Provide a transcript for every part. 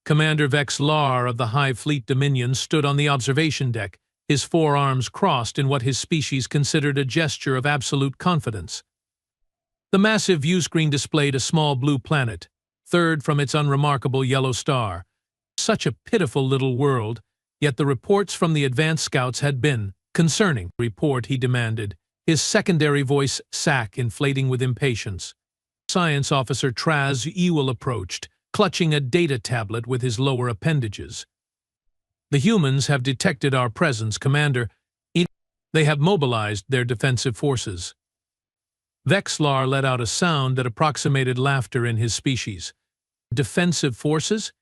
Commander Vex-Lar of the Hive Fleet Dominion stood on the observation deck, his forearms crossed in what his species considered a gesture of absolute confidence. The massive viewscreen displayed a small blue planet, third from its unremarkable yellow star. Such a pitiful little world, yet the reports from the advance scouts had been concerning. Report, he demanded, his secondary voice sack inflating with impatience. Science Officer Traz Ewell approached, clutching a data tablet with his lower appendages. The humans have detected our presence, Commander. They have mobilized their defensive forces. Vex-Lar let out a sound that approximated laughter in his species. Defensive forces?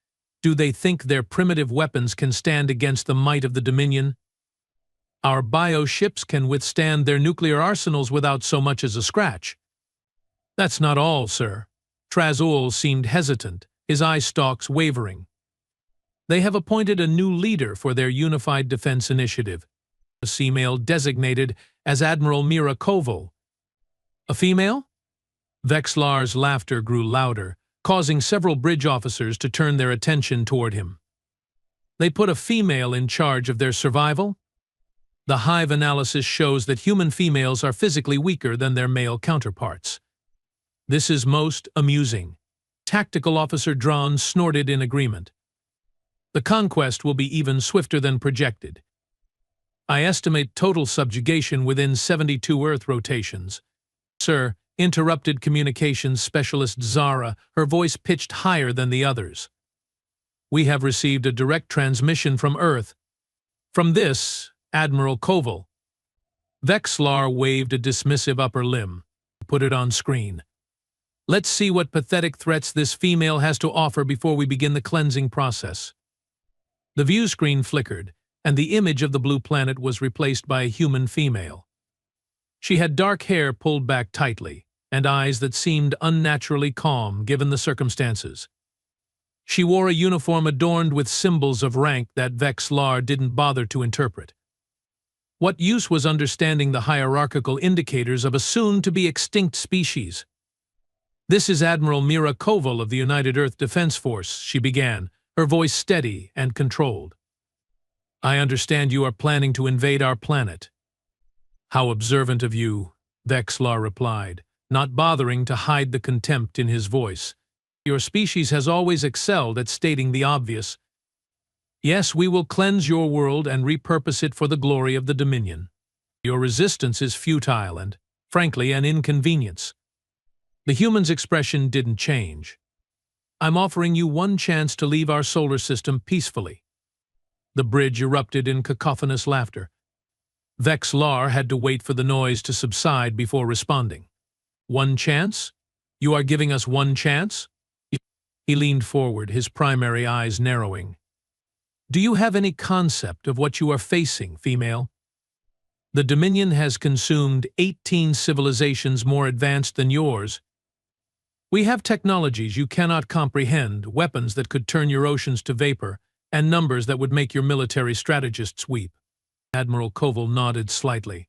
Do they think their primitive weapons can stand against the might of the Dominion? Our bioships can withstand their nuclear arsenals without so much as a scratch. That's not all, sir. Traz Ewell seemed hesitant, his eye stalks wavering. They have appointed a new leader for their Unified Defense Initiative, a female designated as Admiral Mira Koval. A female? Vex-Lar's laughter grew louder, causing several bridge officers to turn their attention toward him. They put a female in charge of their survival? The Hive analysis shows that human females are physically weaker than their male counterparts. This is most amusing. Tactical Officer Dron snorted in agreement. The conquest will be even swifter than projected. I estimate total subjugation within 72 Earth rotations. Sir, interrupted communications specialist Zara, her voice pitched higher than the others. We have received a direct transmission from Earth. From this, Admiral Koval. Vex-Lar waved a dismissive upper limb. Put it on screen. Let's see what pathetic threats this female has to offer before we begin the cleansing process. The view screen flickered, and the image of the blue planet was replaced by a human female. She had dark hair pulled back tightly, and eyes that seemed unnaturally calm given the circumstances. She wore a uniform adorned with symbols of rank that Vex-Lar didn't bother to interpret. What use was understanding the hierarchical indicators of a soon-to-be extinct species? This is Admiral Mira Koval of the United Earth Defense Force, she began, her voice steady and controlled. I understand you are planning to invade our planet. How observant of you, Vex-Lar replied, not bothering to hide the contempt in his voice. Your species has always excelled at stating the obvious. Yes, we will cleanse your world and repurpose it for the glory of the Dominion. Your resistance is futile and, frankly, an inconvenience. The human's expression didn't change. I'm offering you one chance to leave our solar system peacefully. The bridge erupted in cacophonous laughter. Vex-Lar had to wait for the noise to subside before responding. One chance? You are giving us one chance? He leaned forward, his primary eyes narrowing. Do you have any concept of what you are facing, female? The Dominion has consumed 18 civilizations more advanced than yours. We have technologies you cannot comprehend, weapons that could turn your oceans to vapor, and numbers that would make your military strategists weep. Admiral Koval nodded slightly.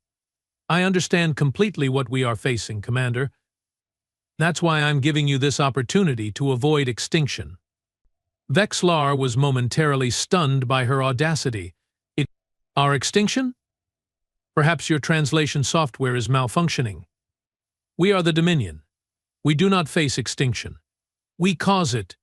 I understand completely what we are facing, Commander. That's why I'm giving you this opportunity to avoid extinction. Vex-Lar was momentarily stunned by her audacity. Our extinction? Perhaps your translation software is malfunctioning. We are the Dominion. We do not face extinction. We cause it.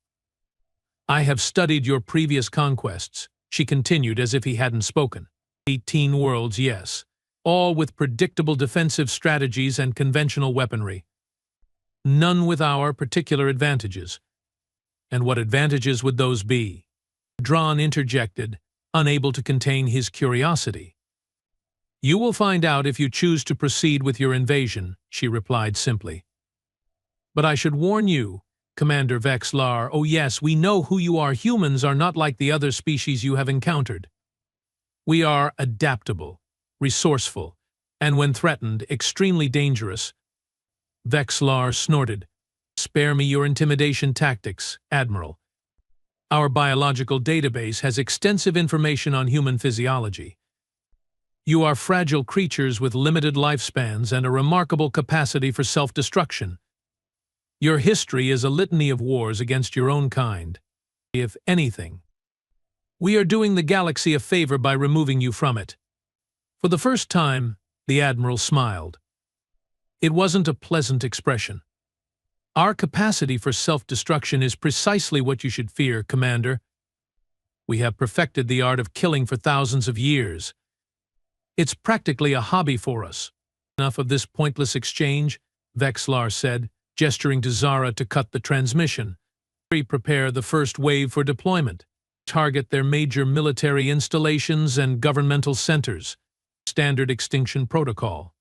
I have studied your previous conquests, she continued as if he hadn't spoken. 18 worlds, yes, all with predictable defensive strategies and conventional weaponry. None with our particular advantages. And what advantages would those be? Dron interjected, unable to contain his curiosity. You will find out if you choose to proceed with your invasion, she replied simply. But I should warn you, Commander Vex-Lar, oh yes, we know who you are. Humans are not like the other species you have encountered. We are adaptable, resourceful, and when threatened, extremely dangerous. Vex-Lar snorted. Spare me your intimidation tactics, Admiral. Our biological database has extensive information on human physiology. You are fragile creatures with limited lifespans and a remarkable capacity for self-destruction. Your history is a litany of wars against your own kind. If anything, we are doing the galaxy a favor by removing you from it. For the first time, the Admiral smiled. It wasn't a pleasant expression. Our capacity for self-destruction is precisely what you should fear, Commander. We have perfected the art of killing for thousands of years. It's practically a hobby for us. Enough of this pointless exchange, Vexlar said, gesturing to Zara to cut the transmission. Prepare the first wave for deployment. Target their major military installations and governmental centers. Standard extinction protocol.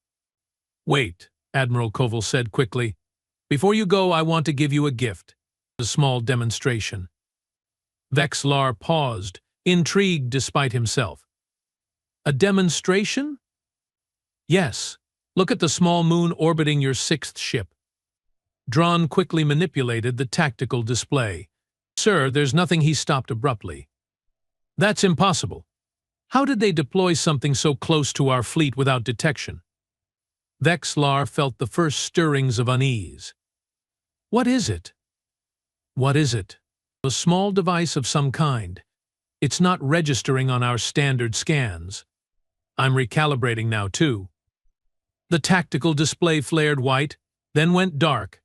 Wait, Admiral Koval said quickly. Before you go, I want to give you a gift. A small demonstration. Vexlar paused, intrigued despite himself. A demonstration? Yes. Look at the small moon orbiting your sixth ship. Dron quickly manipulated the tactical display. Sir, there's nothing. He stopped abruptly. That's impossible. How did they deploy something so close to our fleet without detection? Vexlar felt the first stirrings of unease. What is it? What is it? A small device of some kind. It's not registering on our standard scans. I'm recalibrating now, too. The tactical display flared white, then went dark.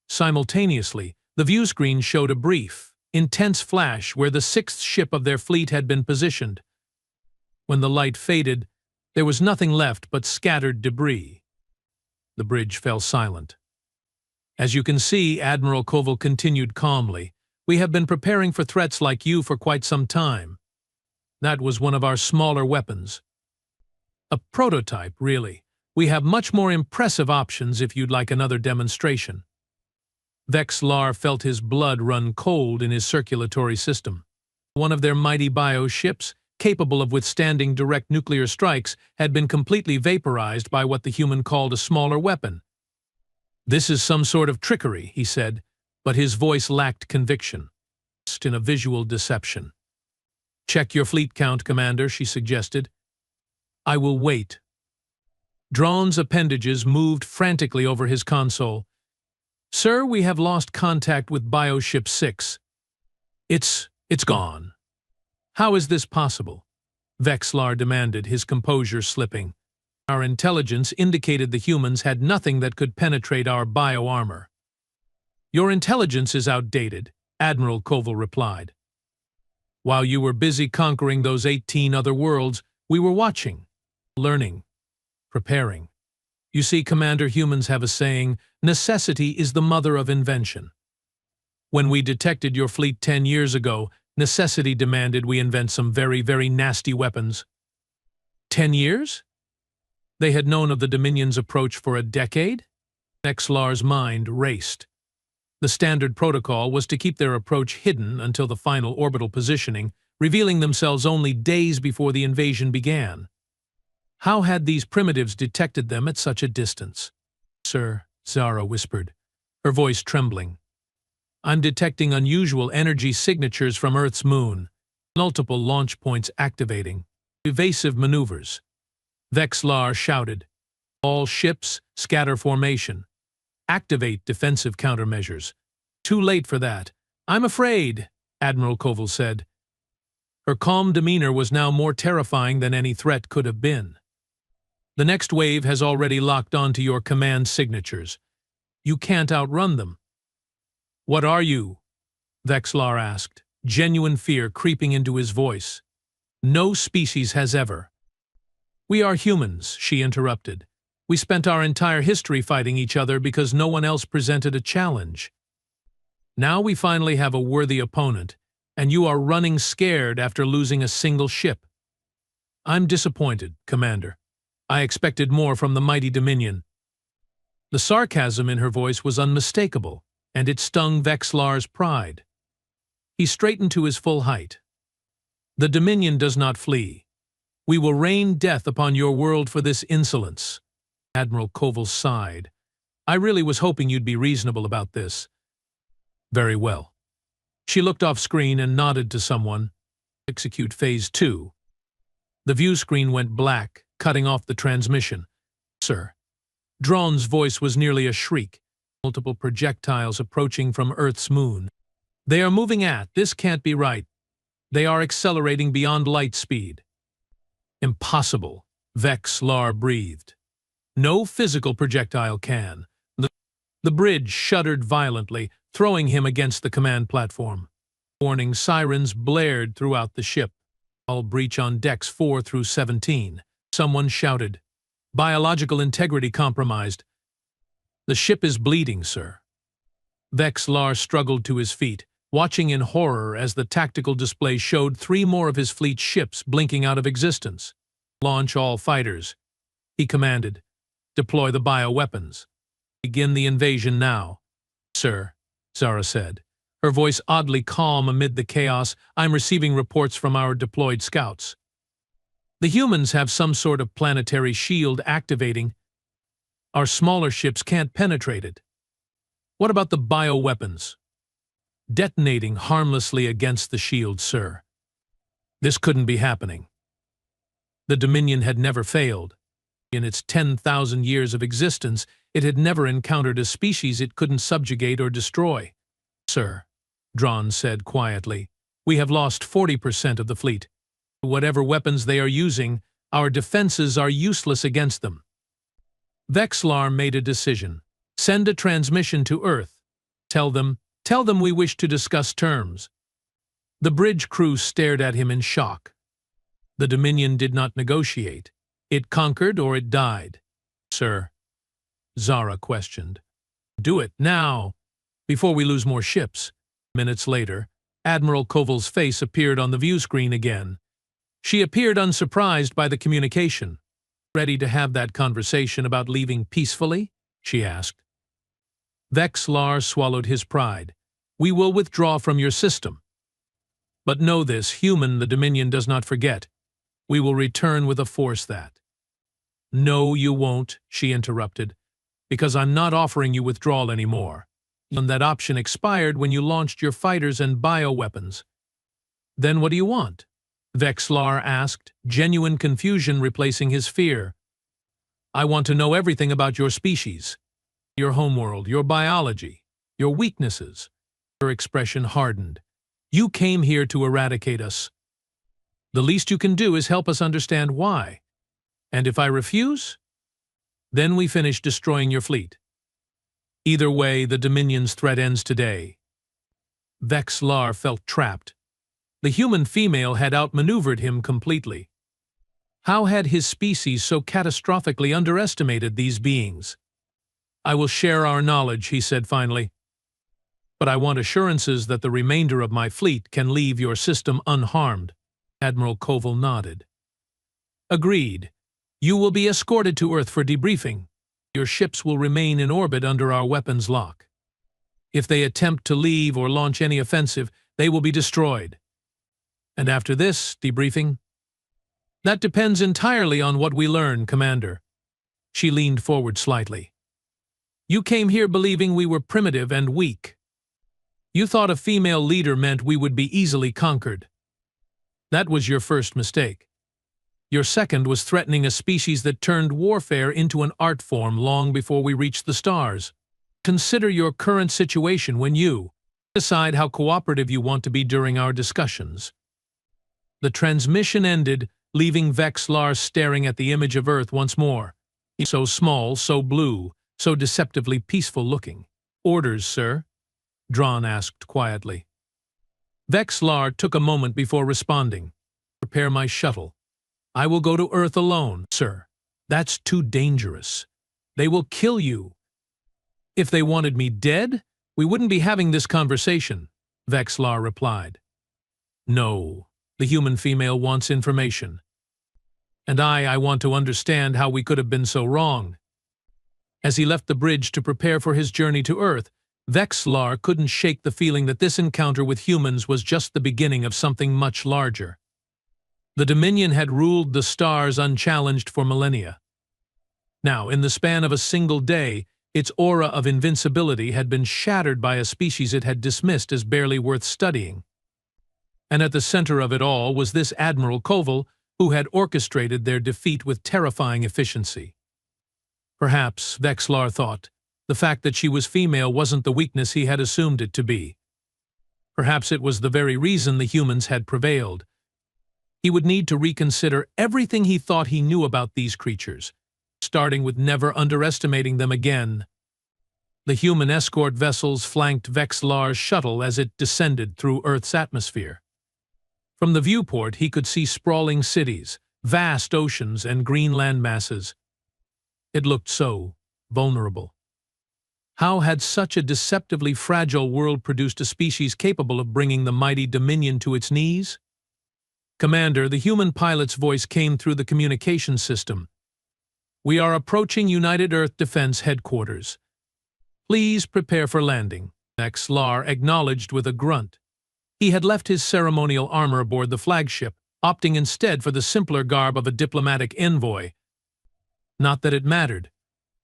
Simultaneously, the viewscreen showed a brief, intense flash where the sixth ship of their fleet had been positioned. When the light faded, there was nothing left but scattered debris. The bridge fell silent. As you can see, Admiral Koval continued calmly, we have been preparing for threats like you for quite some time. That was one of our smaller weapons. A prototype, really. We have much more impressive options if you'd like another demonstration. Vexlar felt his blood run cold in his circulatory system. One of their mighty bioships, capable of withstanding direct nuclear strikes, had been completely vaporized by what the human called a smaller weapon. This is some sort of trickery, he said, but his voice lacked conviction. In a visual deception. Check your fleet count, Commander, she suggested. I will wait. Dron's appendages moved frantically over his console. Sir, we have lost contact with Bioship 6. It's gone. How is this possible? Vexlar demanded, his composure slipping. Our intelligence indicated the humans had nothing that could penetrate our bioarmor. Your intelligence is outdated, Admiral Koval replied. While you were busy conquering those 18 other worlds, we were watching, learning, preparing. You see, Commander, humans have a saying, necessity is the mother of invention. When we detected your fleet 10 years ago, necessity demanded we invent some very, very nasty weapons. 10 years? They had known of the Dominion's approach for a decade? Vexlar's mind raced. The standard protocol was to keep their approach hidden until the final orbital positioning, revealing themselves only days before the invasion began. How had these primitives detected them at such a distance? Sir, Zara whispered, her voice trembling. I'm detecting unusual energy signatures from Earth's moon. Multiple launch points activating. Evasive maneuvers. Vexlar shouted. All ships, scatter formation. Activate defensive countermeasures. Too late for that. I'm afraid, Admiral Koval said. Her calm demeanor was now more terrifying than any threat could have been. The next wave has already locked onto your command signatures. You can't outrun them. What are you? Vexlar asked, genuine fear creeping into his voice. No species has ever. We are humans, she interrupted. We spent our entire history fighting each other because no one else presented a challenge. Now we finally have a worthy opponent, and you are running scared after losing a single ship. I'm disappointed, Commander. I expected more from the mighty Dominion. The sarcasm in her voice was unmistakable, and it stung Vexlar's pride. He straightened to his full height. The Dominion does not flee. We will rain death upon your world for this insolence. Admiral Koval sighed. I really was hoping you'd be reasonable about this. Very well. She looked off screen and nodded to someone. Execute Phase 2. The view screen went black, cutting off the transmission. Sir. Dron's voice was nearly a shriek. Multiple projectiles approaching from Earth's moon. They are moving at, this can't be right. They are accelerating beyond light speed. Impossible, Vex-Lar breathed. No physical projectile can. The bridge shuddered violently, throwing him against the command platform. Warning sirens blared throughout the ship. All breach on decks 4 through 17. Someone shouted, "Biological integrity compromised." "The ship is bleeding, sir." Vex-Lar struggled to his feet, watching in horror as the tactical display showed 3 more of his fleet's ships blinking out of existence. "Launch all fighters," he commanded. "Deploy the bioweapons. Begin the invasion now." "Sir," Zara said, her voice oddly calm amid the chaos. "I'm receiving reports from our deployed scouts. The humans have some sort of planetary shield activating. Our smaller ships can't penetrate it." "What about the bioweapons?" "Detonating harmlessly against the shield, sir." This couldn't be happening. The Dominion had never failed. In its 10,000 years of existence, it had never encountered a species it couldn't subjugate or destroy. "Sir," Dron said quietly, "we have lost 40% of the fleet. Whatever weapons they are using, our defenses are useless against them." Vex-Lar made a decision. "Send a transmission to Earth. Tell them we wish to discuss terms." The bridge crew stared at him in shock. The Dominion did not negotiate. It conquered or it died. "Sir," Zara questioned. "Do it, now, before we lose more ships." Minutes later, Admiral Koval's face appeared on the view screen again. She appeared unsurprised by the communication. "Ready to have that conversation about leaving peacefully?" she asked. Vex-Lar swallowed his pride. "We will withdraw from your system. But know this, human, the Dominion does not forget. We will return with a force that—" "No, you won't," she interrupted, "because I'm not offering you withdrawal anymore. And that option expired when you launched your fighters and bioweapons." "Then what do you want?" Vex-Lar asked, genuine confusion replacing his fear. "I want to know everything about your species, your homeworld, your biology, your weaknesses." Her expression hardened. "You came here to eradicate us. The least you can do is help us understand why. And if I refuse, then we finish destroying your fleet. Either way, the Dominion's threat ends today." Vex-Lar felt trapped. The human female had outmaneuvered him completely. How had his species so catastrophically underestimated these beings? "I will share our knowledge," he said finally. "But I want assurances that the remainder of my fleet can leave your system unharmed." Admiral Koval nodded. "Agreed. You will be escorted to Earth for debriefing. Your ships will remain in orbit under our weapons lock. If they attempt to leave or launch any offensive, they will be destroyed." "And after this, debriefing?" "That depends entirely on what we learn, Commander." She leaned forward slightly. "You came here believing we were primitive and weak. You thought a female leader meant we would be easily conquered. That was your first mistake. Your second was threatening a species that turned warfare into an art form long before we reached the stars. Consider your current situation when you decide how cooperative you want to be during our discussions." The transmission ended, leaving Vex-Lar staring at the image of Earth once more. So small, so blue, so deceptively peaceful looking. "Orders, sir?" Dron asked quietly. Vex-Lar took a moment before responding. "Prepare my shuttle. I will go to Earth alone, sir. That's too dangerous. They will kill you." "If they wanted me dead, we wouldn't be having this conversation," Vex-Lar replied. "No, the human female wants information. And I want to understand how we could have been so wrong." As he left the bridge to prepare for his journey to Earth, Vex-Lar couldn't shake the feeling that this encounter with humans was just the beginning of something much larger. The Dominion had ruled the stars unchallenged for millennia. Now, in the span of a single day, its aura of invincibility had been shattered by a species it had dismissed as barely worth studying. And at the center of it all was this Admiral Koval, who had orchestrated their defeat with terrifying efficiency. Perhaps, Vex-Lar thought, the fact that she was female wasn't the weakness he had assumed it to be. Perhaps it was the very reason the humans had prevailed. He would need to reconsider everything he thought he knew about these creatures, starting with never underestimating them again. The human escort vessels flanked Vexlar's shuttle as it descended through Earth's atmosphere. From the viewport, he could see sprawling cities, vast oceans, and green land masses. It looked so vulnerable. How had such a deceptively fragile world produced a species capable of bringing the mighty Dominion to its knees? "Commander," the human pilot's voice came through the communication system. "We are approaching United Earth Defense Headquarters. Please prepare for landing," Vexlar acknowledged with a grunt. He had left his ceremonial armor aboard the flagship, opting instead for the simpler garb of a diplomatic envoy. Not that it mattered.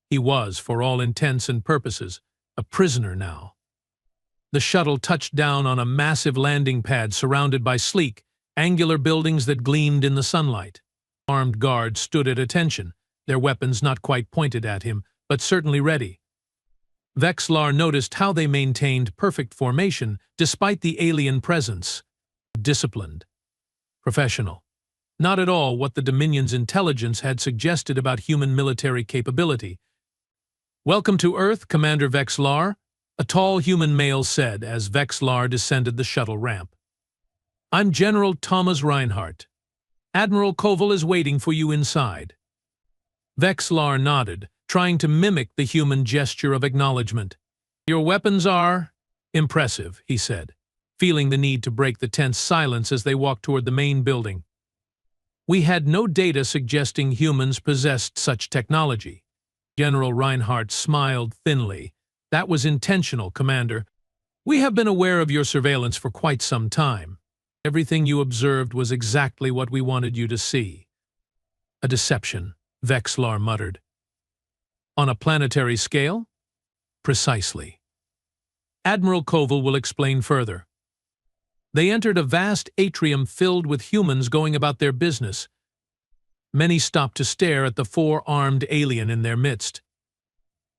He was, for all intents and purposes, a prisoner now. The shuttle touched down on a massive landing pad surrounded by sleek, angular buildings that gleamed in the sunlight. Armed guards stood at attention, their weapons not quite pointed at him, but certainly ready. Vexlar noticed how they maintained perfect formation despite the alien presence. Disciplined. Professional. Not at all what the Dominion's intelligence had suggested about human military capability. "Welcome to Earth, Commander Vexlar," a tall human male said as Vexlar descended the shuttle ramp. "I'm General Thomas Reinhardt. Admiral Koval is waiting for you inside." Vexlar nodded, trying to mimic the human gesture of acknowledgement. "Your weapons are impressive," he said, feeling the need to break the tense silence as they walked toward the main building. "We had no data suggesting humans possessed such technology." General Reinhardt smiled thinly. "That was intentional, Commander. We have been aware of your surveillance for quite some time. Everything you observed was exactly what we wanted you to see." "A deception," Vexlar muttered. "On a planetary scale?" "Precisely. Admiral Koval will explain further." They entered a vast atrium filled with humans going about their business. Many stopped to stare at the four-armed alien in their midst.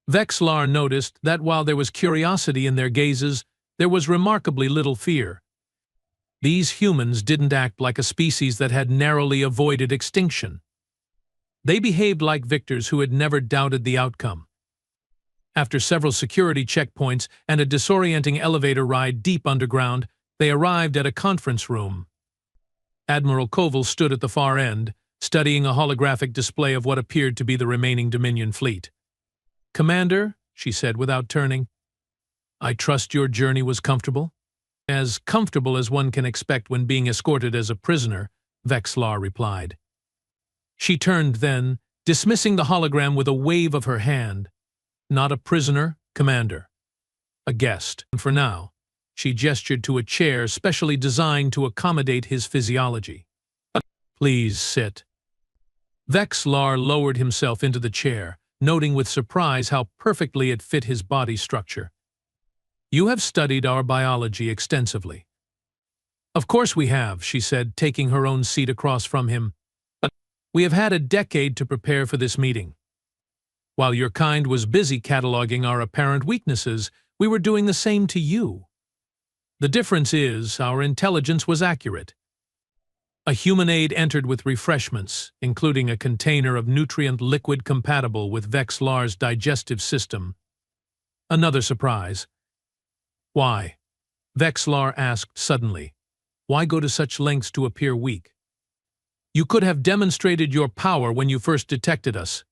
Vexlar noticed that while there was curiosity in their gazes, there was remarkably little fear. These humans didn't act like a species that had narrowly avoided extinction. They behaved like victors who had never doubted the outcome. After several security checkpoints and a disorienting elevator ride deep underground, they arrived at a conference room. Admiral Koval stood at the far end, studying a holographic display of what appeared to be the remaining Dominion fleet. "Commander," she said without turning, "I trust your journey was comfortable?" "As comfortable as one can expect when being escorted as a prisoner," Vexlar replied. She turned then, dismissing the hologram with a wave of her hand. "Not a prisoner, Commander. A guest, and for now." She gestured to a chair specially designed to accommodate his physiology. "Please sit." Vexlar lowered himself into the chair, noting with surprise how perfectly it fit his body structure. "You have studied our biology extensively." "Of course we have," she said, taking her own seat across from him. "But we have had a decade to prepare for this meeting. While your kind was busy cataloging our apparent weaknesses, we were doing the same to you. The difference is, our intelligence was accurate." A human aide entered with refreshments, including a container of nutrient liquid compatible with Vexlar's digestive system. Another surprise. "Why?" Vexlar asked suddenly. "Why go to such lengths to appear weak? You could have demonstrated your power when you first detected us."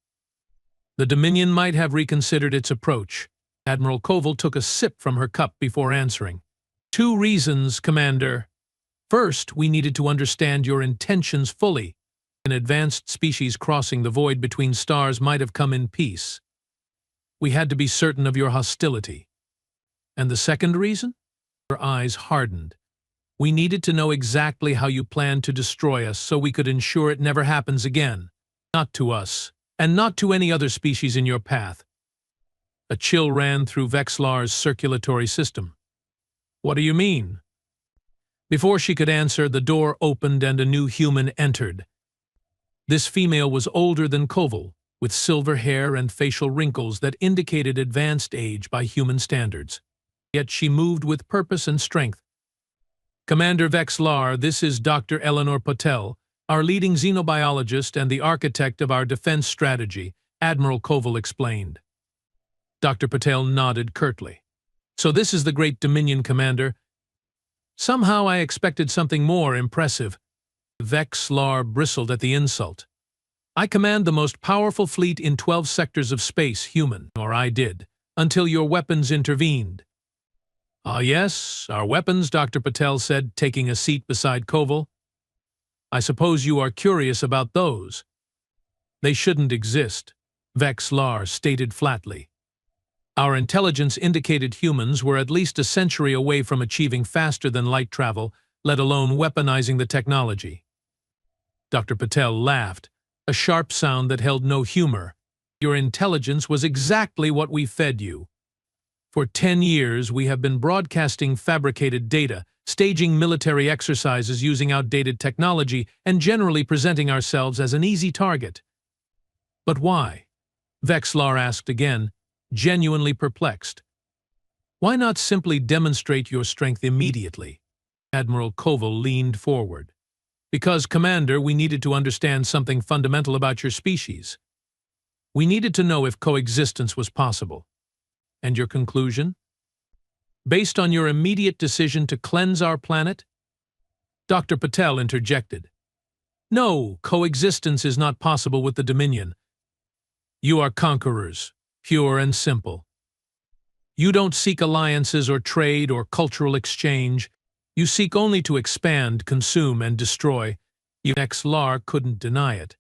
The Dominion might have reconsidered its approach. Admiral Koval took a sip from her cup before answering. "2 reasons, Commander. First, we needed to understand your intentions fully. An advanced species crossing the void between stars might have come in peace. We had to be certain of your hostility. And the second reason?" Her eyes hardened. "We needed to know exactly how you planned to destroy us so we could ensure it never happens again. Not to us, and not to any other species in your path." A chill ran through Vexlar's circulatory system. "What do you mean?" Before she could answer, the door opened and a new human entered. This female was older than Koval, with silver hair and facial wrinkles that indicated advanced age by human standards. Yet she moved with purpose and strength. Commander Vexlar, this is Dr. Eleanor Patel, our leading xenobiologist and the architect of our defense strategy, Admiral Koval explained. Dr. Patel nodded curtly. So this is the great Dominion, Commander. Somehow I expected something more impressive. Vexlar bristled at the insult. I command the most powerful fleet in 12 sectors of space, human, or I did, until your weapons intervened. Ah, yes, our weapons, Dr. Patel said, taking a seat beside Koval. I suppose you are curious about those. They shouldn't exist, Vexlar stated flatly. Our intelligence indicated humans were at least a century away from achieving faster-than-light travel, let alone weaponizing the technology. Dr. Patel laughed, a sharp sound that held no humor. Your intelligence was exactly what we fed you. For 10 years, we have been broadcasting fabricated data, staging military exercises using outdated technology, and generally presenting ourselves as an easy target. But why? Vexlar asked again, genuinely perplexed. Why not simply demonstrate your strength immediately? Admiral Koval leaned forward. Because, Commander, we needed to understand something fundamental about your species. We needed to know if coexistence was possible. And your conclusion? Based on your immediate decision to cleanse our planet? Dr. Patel interjected. No, coexistence is not possible with the Dominion. You are conquerors, pure and simple. You don't seek alliances or trade or cultural exchange. You seek only to expand, consume, and destroy. Vexlar couldn't deny it.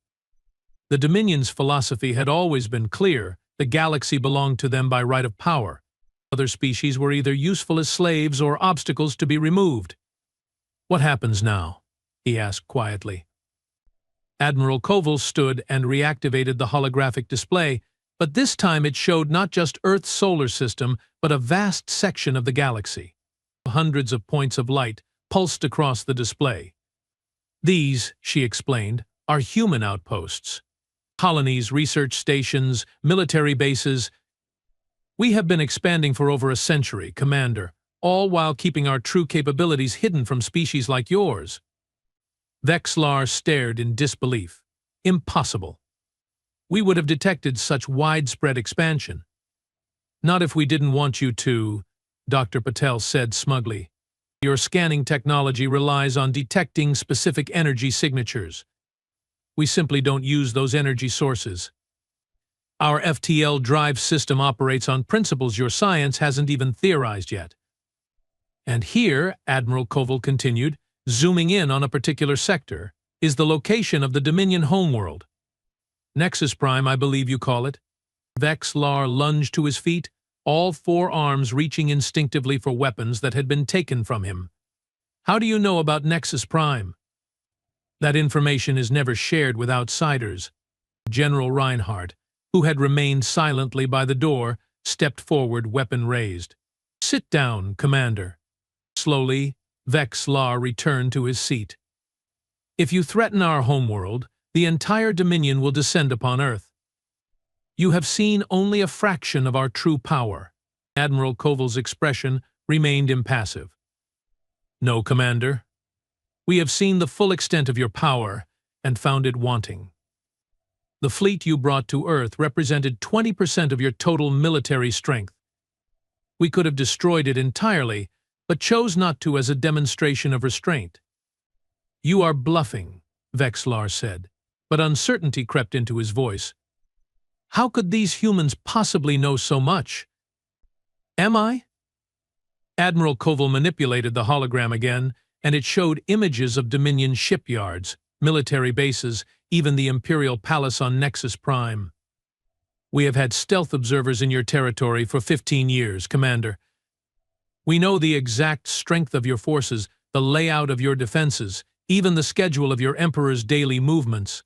The Dominion's philosophy had always been clear. The galaxy belonged to them by right of power. Other species were either useful as slaves or obstacles to be removed. What happens now? He asked quietly. Admiral Koval stood and reactivated the holographic display, but this time it showed not just Earth's solar system, but a vast section of the galaxy. Hundreds of points of light pulsed across the display. These, she explained, are human outposts. Colonies, research stations, military bases. We have been expanding for over a century, Commander, all while keeping our true capabilities hidden from species like yours. Vexlar stared in disbelief. Impossible. We would have detected such widespread expansion. Not if we didn't want you to, Dr. Patel said smugly. Your scanning technology relies on detecting specific energy signatures. We simply don't use those energy sources. Our FTL drive system operates on principles your science hasn't even theorized yet. And here, Admiral Koval continued, zooming in on a particular sector, is the location of the Dominion homeworld. Nexus Prime, I believe you call it. Vexlar lunged to his feet, all four arms reaching instinctively for weapons that had been taken from him. How do you know about Nexus Prime? That information is never shared with outsiders. General Reinhardt, who had remained silently by the door, stepped forward, weapon raised. Sit down, Commander. Slowly, Vexlar returned to his seat. If you threaten our homeworld, the entire Dominion will descend upon Earth. You have seen only a fraction of our true power. Admiral Koval's expression remained impassive. No, Commander. We have seen the full extent of your power and found it wanting. The fleet you brought to Earth represented 20% of your total military strength. We could have destroyed it entirely, but chose not to as a demonstration of restraint. You are bluffing, Vexlar said, but uncertainty crept into his voice. How could these humans possibly know so much? Am I? Admiral Koval manipulated the hologram again, and it showed images of Dominion shipyards, military bases, even the Imperial Palace on Nexus Prime. We have had stealth observers in your territory for 15 years, Commander. We know the exact strength of your forces, the layout of your defenses, even the schedule of your Emperor's daily movements.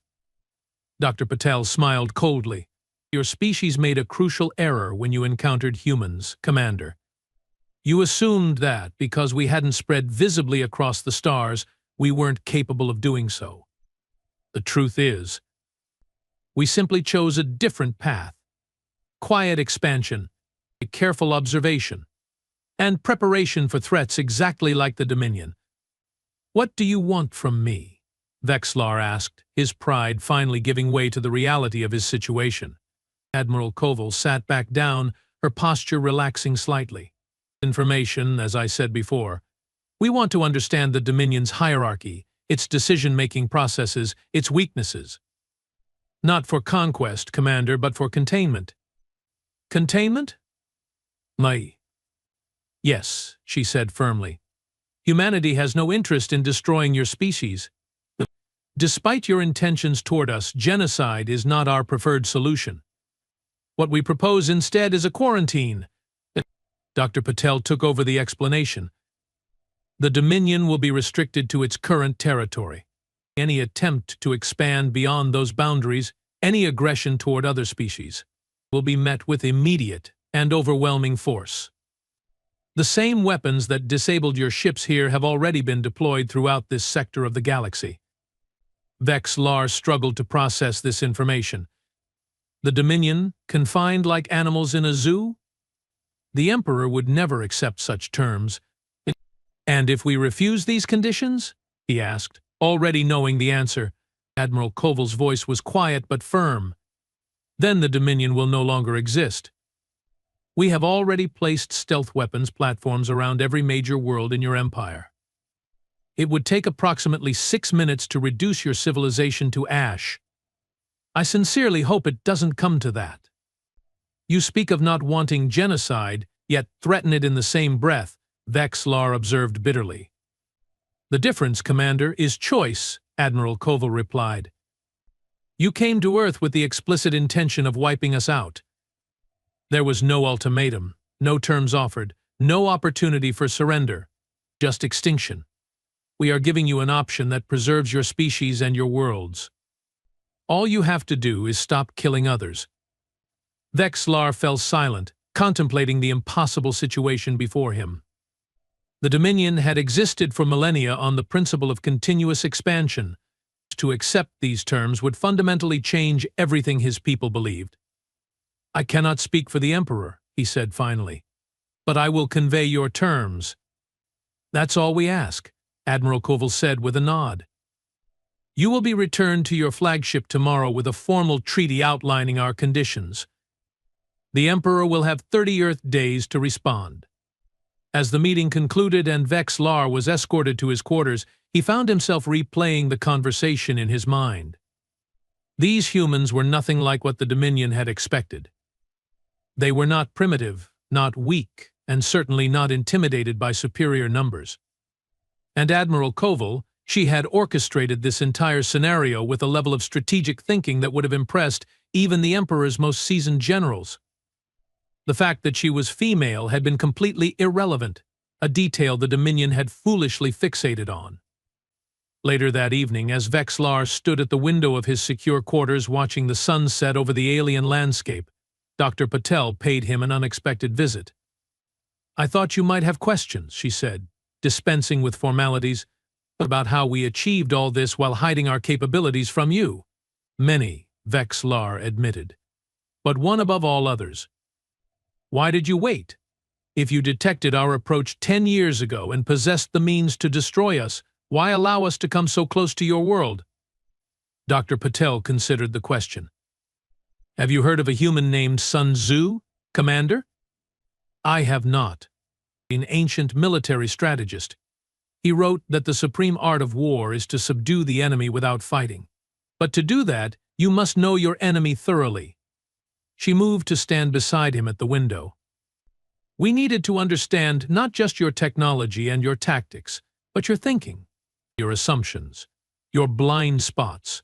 Dr. Patel smiled coldly. Your species made a crucial error when you encountered humans, Commander. You assumed that, because we hadn't spread visibly across the stars, we weren't capable of doing so. The truth is, we simply chose a different path. Quiet expansion, careful observation, and preparation for threats exactly like the Dominion. "What do you want from me?" Vexlar asked, his pride finally giving way to the reality of his situation. Admiral Koval sat back down, her posture relaxing slightly. "Information, as I said before. We want to understand the Dominion's hierarchy, its decision-making processes, its weaknesses. Not for conquest, Commander, but for containment." "Containment?" "Mai." "Yes," she said firmly. "Humanity has no interest in destroying your species. Despite your intentions toward us, genocide is not our preferred solution. What we propose instead is a quarantine." Dr. Patel took over the explanation. "The Dominion will be restricted to its current territory. Any attempt to expand beyond those boundaries, any aggression toward other species, will be met with immediate and overwhelming force. The same weapons that disabled your ships here have already been deployed throughout this sector of the galaxy." Vexlar struggled to process this information. "The Dominion, confined like animals in a zoo? The Emperor would never accept such terms." "And if we refuse these conditions?" he asked, already knowing the answer. Admiral Koval's voice was quiet but firm. "Then the Dominion will no longer exist. We have already placed stealth weapons platforms around every major world in your empire. It would take approximately 6 minutes to reduce your civilization to ash. I sincerely hope it doesn't come to that. You speak of not wanting genocide, yet threaten it in the same breath," Vexlar observed bitterly. "The difference, Commander, is choice," Admiral Koval replied. "You came to Earth with the explicit intention of wiping us out. There was no ultimatum, no terms offered, no opportunity for surrender, just extinction. We are giving you an option that preserves your species and your worlds. All you have to do is stop killing others." Vexlar fell silent, contemplating the impossible situation before him. The Dominion had existed for millennia on the principle of continuous expansion. To accept these terms would fundamentally change everything his people believed. "I cannot speak for the Emperor," he said finally, "but I will convey your terms." "That's all we ask," Admiral Koval said with a nod. "You will be returned to your flagship tomorrow with a formal treaty outlining our conditions. The Emperor will have 30 Earth days to respond." As the meeting concluded and Vexlar was escorted to his quarters, he found himself replaying the conversation in his mind. These humans were nothing like what the Dominion had expected. They were not primitive, not weak, and certainly not intimidated by superior numbers. And Admiral Koval, she had orchestrated this entire scenario with a level of strategic thinking that would have impressed even the Emperor's most seasoned generals. The fact that she was female had been completely irrelevant, a detail the Dominion had foolishly fixated on. Later that evening, as Vexlar stood at the window of his secure quarters watching the sun set over the alien landscape, Dr. Patel paid him an unexpected visit. "I thought you might have questions," she said, dispensing with formalities, "about how we achieved all this while hiding our capabilities from you." "Many," Vexlar admitted, "but one above all others. Why did you wait? If you detected our approach 10 years ago and possessed the means to destroy us, why allow us to come so close to your world?" Dr. Patel considered the question. "Have you heard of a human named Sun Tzu, Commander?" "I have not. An ancient military strategist. He wrote that the supreme art of war is to subdue the enemy without fighting. But to do that, you must know your enemy thoroughly." She moved to stand beside him at the window. "We needed to understand not just your technology and your tactics, but your thinking, your assumptions, your blind spots."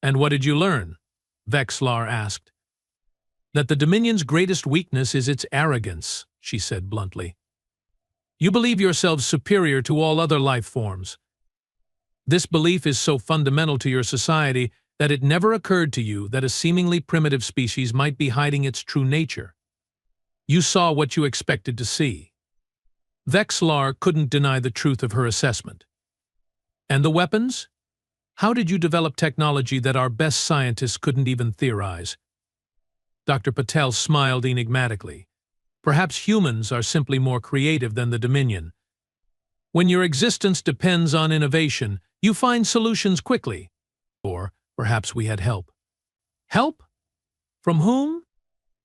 "And what did you learn?" Vexlar asked. "That the Dominion's greatest weakness is its arrogance," she said bluntly. "You believe yourselves superior to all other life forms. This belief is so fundamental to your society that it never occurred to you that a seemingly primitive species might be hiding its true nature. You saw what you expected to see." Vexlar couldn't deny the truth of her assessment. "And the weapons? How did you develop technology that our best scientists couldn't even theorize?" Dr. Patel smiled enigmatically. "Perhaps humans are simply more creative than the Dominion. When your existence depends on innovation, you find solutions quickly. Or perhaps we had help. Help? From whom?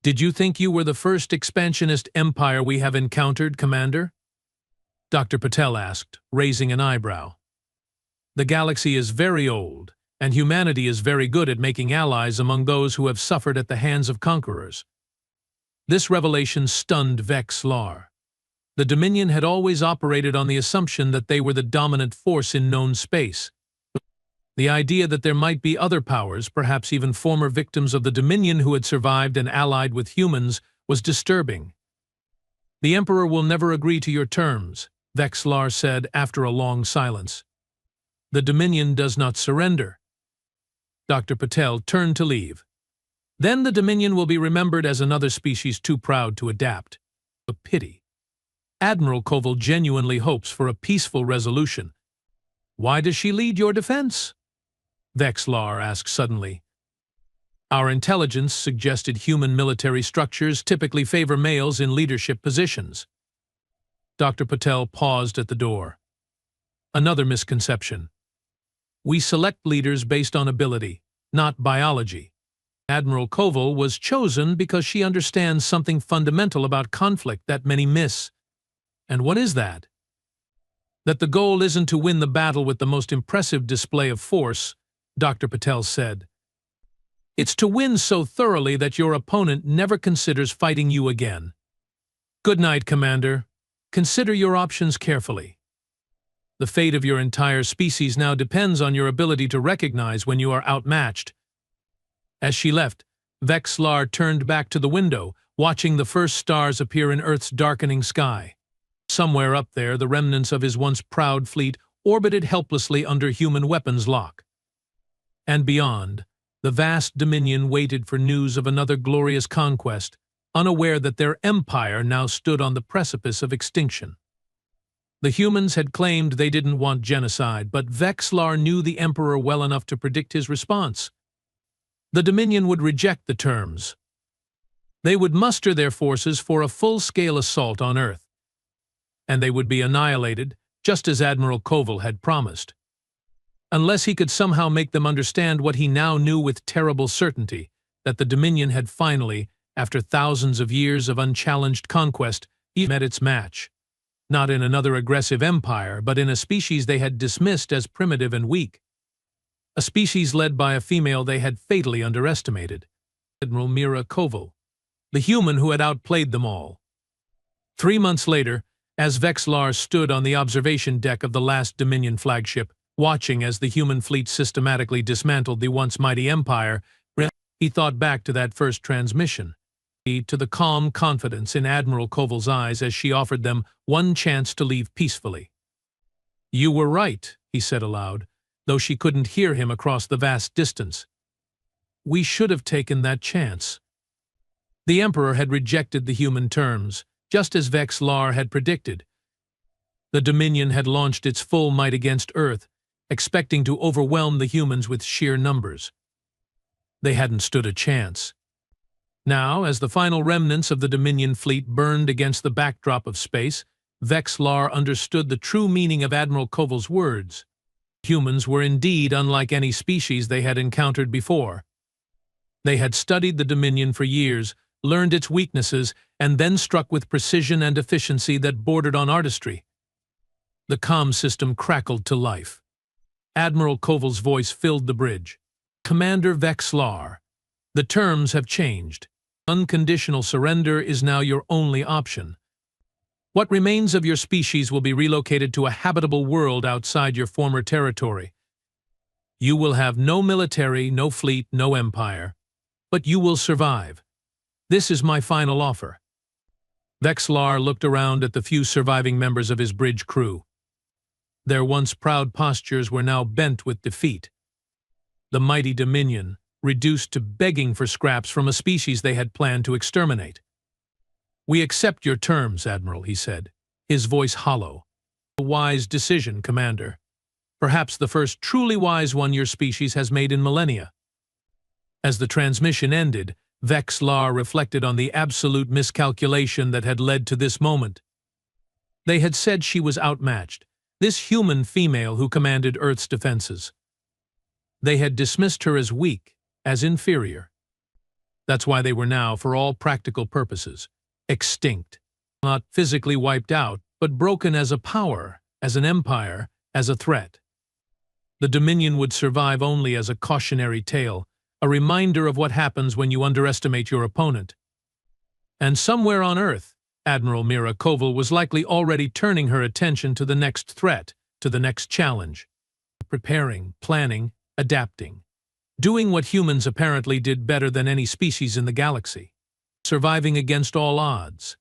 Did you think you were the first expansionist empire we have encountered, Commander? Dr. Patel asked, raising an eyebrow. The galaxy is very old, and humanity is very good at making allies among those who have suffered at the hands of conquerors. This revelation stunned Vex Lar. The Dominion had always operated on the assumption that they were the dominant force in known space. The idea that there might be other powers, perhaps even former victims of the Dominion who had survived and allied with humans, was disturbing. The Emperor will never agree to your terms, Vex Lar said after a long silence. The Dominion does not surrender. Dr. Patel turned to leave. Then the Dominion will be remembered as another species too proud to adapt. A pity. Admiral Koval genuinely hopes for a peaceful resolution. Why does she lead your defense? Vex Lar asked suddenly. Our intelligence suggested human military structures typically favor males in leadership positions. Dr. Patel paused at the door. Another misconception. We select leaders based on ability, not biology. Admiral Koval was chosen because she understands something fundamental about conflict that many miss. And what is that? That the goal isn't to win the battle with the most impressive display of force, Dr. Patel said. It's to win so thoroughly that your opponent never considers fighting you again. Good night, Commander. Consider your options carefully. The fate of your entire species now depends on your ability to recognize when you are outmatched. As she left, Vex Lar turned back to the window, watching the first stars appear in Earth's darkening sky. Somewhere up there, the remnants of his once proud fleet orbited helplessly under human weapons lock. And beyond, the vast Dominion waited for news of another glorious conquest, unaware that their empire now stood on the precipice of extinction. The humans had claimed they didn't want genocide, but Vex Lar knew the Emperor well enough to predict his response. The Dominion would reject the terms. They would muster their forces for a full-scale assault on Earth. And they would be annihilated, just as Admiral Koval had promised. Unless he could somehow make them understand what he now knew with terrible certainty, that the Dominion had finally, after thousands of years of unchallenged conquest, met its match. Not in another aggressive empire, but in a species they had dismissed as primitive and weak. A species led by a female they had fatally underestimated, Admiral Mira Koval, the human who had outplayed them all. 3 months later, as Vex Lar stood on the observation deck of the last Dominion flagship, watching as the human fleet systematically dismantled the once mighty empire, he thought back to that first transmission, to the calm confidence in Admiral Koval's eyes as she offered them one chance to leave peacefully. You were right, he said aloud, though she couldn't hear him across the vast distance. We should have taken that chance. The Emperor had rejected the human terms, just as Vex Lar had predicted. The Dominion had launched its full might against Earth, expecting to overwhelm the humans with sheer numbers. They hadn't stood a chance. Now, as the final remnants of the Dominion fleet burned against the backdrop of space, Vex Lar understood the true meaning of Admiral Koval's words. Humans were indeed unlike any species they had encountered before. They had studied the Dominion for years, learned its weaknesses, and then struck with precision and efficiency that bordered on artistry. The comm system crackled to life. Admiral Koval's voice filled the bridge. Commander Vex Lar, the terms have changed. Unconditional surrender is now your only option. What remains of your species will be relocated to a habitable world outside your former territory. You will have no military, no fleet, no empire. But you will survive. This is my final offer. Vex Lar looked around at the few surviving members of his bridge crew. Their once proud postures were now bent with defeat. The mighty Dominion, reduced to begging for scraps from a species they had planned to exterminate. We accept your terms, Admiral, he said, his voice hollow. A wise decision, Commander. Perhaps the first truly wise one your species has made in millennia. As the transmission ended, Vex Lar reflected on the absolute miscalculation that had led to this moment. They had said she was outmatched, This human female who commanded Earth's defenses. They had dismissed her as weak, as inferior. That's why they were now, for all practical purposes, extinct. Not physically wiped out, but broken as a power, as an empire, as a threat. The Dominion would survive only as a cautionary tale, a reminder of what happens when you underestimate your opponent. And somewhere on Earth, Admiral Mira Koval was likely already turning her attention to the next threat, to the next challenge. Preparing, planning, adapting. Doing what humans apparently did better than any species in the galaxy. Surviving against all odds.